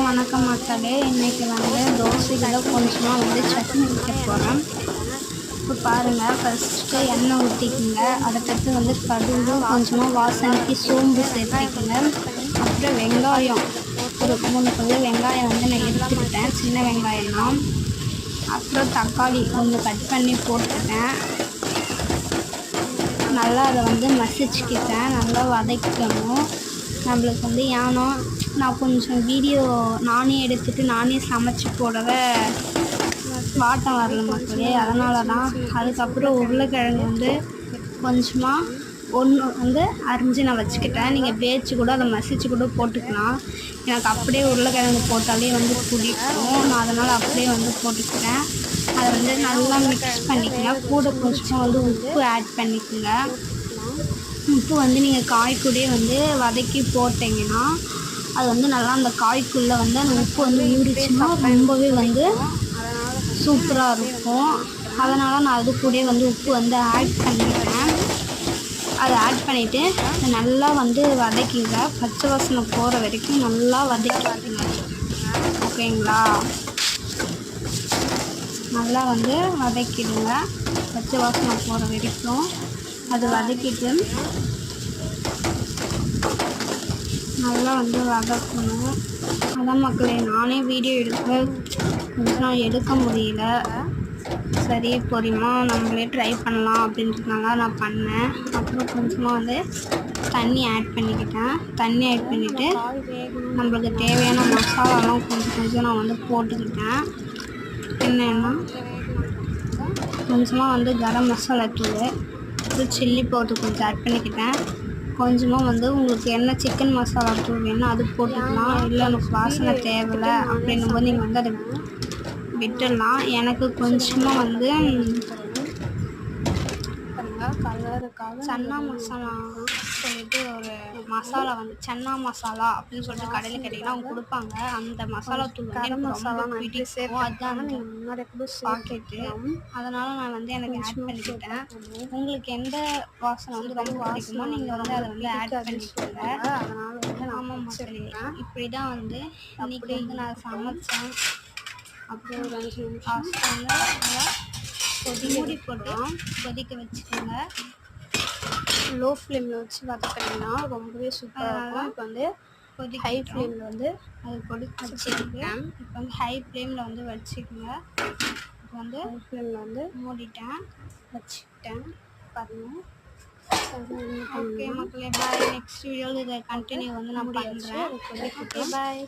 வணக்கம் மக்களே. இன்றைக்கி வந்து தோசைகளை கொஞ்சமாக வந்து சட்னி வைக்க போகிறேன். இப்போ பாருங்கள், ஃபஸ்ட்டு எண்ணெய் ஊற்றிக்குங்க. அதுக்கடுத்து வந்து கடுகு, கொஞ்சமாக வாசனைக்கு சோம்பு சேர்த்துக்குங்க. அப்புறம் வெங்காயம், ஒரு 3 பல்லு வெங்காயம் வந்து நான் எடுத்துக்கிட்டேன், சின்ன வெங்காயம் தான். அப்புறம் தக்காளி கொஞ்சம் கட் பண்ணி போட்டுக்கிட்டேன். நல்லா அதை வந்து மசிச்சுக்கிட்டேன். நல்லா வதக்கணும். நம்மளுக்கு வந்து ஏன்னா நான் கொஞ்சம் வீடியோ நானே எடுத்துகிட்டு நானே சமைச்சி போடவே வாட்டம் வரல மக்களே, அதனால தான். அதுக்கப்புறம் உருளைக்கிழங்கு வந்து கொஞ்சமாக ஒன்று வந்து அரிஞ்சு நான் வச்சுக்கிட்டேன். நீங்கள் வேச்சு கூட அதை மசிச்சு கூட போட்டுக்கலாம். எனக்கு அப்படியே உருளைக்கிழங்கு போட்டாலே வந்து பிடிக்கும். நான் அதனால் அப்படியே வந்து போட்டுக்கிட்டேன். அதை வந்து நல்லா மிக்ஸ் பண்ணிக்கலாம். கூட கொஞ்சமாக வந்து உப்பு ஆட் பண்ணிக்கோங்க. உப்பு வந்து நீங்கள் காய்க்கூடே வந்து வதக்கி போட்டிங்கன்னா அது வந்து நல்லா அந்த காய்க்குள்ளே வந்து அந்த உப்பு வந்து ஊறிச்சுன்னா ரொம்பவே வந்து சூப்பராக இருக்கும். அதனால் நான் அது கூட வந்து உப்பு வந்து ஆட் பண்ணிக்கிறேன். அதை ஆட் பண்ணிவிட்டு நல்லா வந்து வதக்கிங்க. பச்சை வாசனை போகிற வரைக்கும் நல்லா வதக்கிங்க. ஓகேங்களா? நல்லா வந்து வதக்கிடுங்க, பச்சை வாசனை போகிற வரைக்கும். அது வதக்கிட்டு நல்லா வந்து வதக்கணும். அதான் மக்களே, நானே வீடியோ கொஞ்சம் எடுக்க முடியல. சரி, பொறுமையாக நம்மளே ட்ரை பண்ணலாம் அப்படின்றதுனால நான் பண்ணேன். அப்புறம் கொஞ்சமாக வந்து தண்ணி ஆட் பண்ணிக்கிட்டேன். தண்ணி ஆட் பண்ணிவிட்டு நம்மளுக்கு தேவையான மசாலாலாம் கொஞ்சம் நான் வந்து போட்டுக்கிட்டேன். என்னென்னா கொஞ்சமாக வந்து கரம் மசாலா தூள், அப்புறம் சில்லி பவுடர் கொஞ்சம் ஆட் பண்ணிக்கிட்டேன். கொஞ்சமாக வந்து உங்களுக்கு என்ன சிக்கன் மசாலா தூள் வேணும் அது போட்டுக்கலாம். இல்லை எனக்கு வாசனை தேவையில்லை அப்படின்னும் போது நீங்கள் வந்து அதை விட்டுடலாம். எனக்கு கொஞ்சமாக வந்து சன்னா மசாலா சொல்லிட்டு ஒரு மசாலா வந்து சன்னா மசாலா அப்படின்னு சொல்லிட்டு கடையில் கேட்டிங்கன்னா அவங்க கொடுப்பாங்க. அந்த மசாலா தூள் வந்து எனக்கு ரொம்ப பிடிக்கும். அதுதான் முன்னாடி பாக்கெட்டு. அதனால் நான் வந்து எனக்கு ஆட் பண்ணிக்கிட்டேன். உங்களுக்கு எந்த வாசனை வந்து ரொம்ப பிடிக்குமோ நீங்கள் வந்து அதை வந்து ஆட் பண்ணிக்கோங்க. அதனால் வந்து ஆமாம் சரி, இப்படி தான் வந்து இன்றைக்கி வந்து நான் சமைச்சேன். அப்புறம் ஒரு 5 நிமிஷம் வந்து மூடி போட்டு கொதிக்க வச்சுக்கோங்க. லோ ஃப்ளேமில் வச்சு வதக்கினீங்கன்னா ரொம்பவே சூப்பராக இருக்கும். இப்போ வந்து ஹை ஃப்ளேமில் வந்து அது வச்சுருக்கேன். இப்போ வந்து ஹை ஃப்ளேமில் வந்து வச்சுக்கோங்க. இப்போ வந்து ஹை ஃப்ளேமில் வந்து மூடிட்டேன், வச்சுக்கிட்டேன். பாருங்கள். ஓகே மக்களே, பாய். நெக்ஸ்ட் வீடியோவில் இதை கண்டினியூ வந்து நான் பண்ணுறேன். ஓகே, பாய்.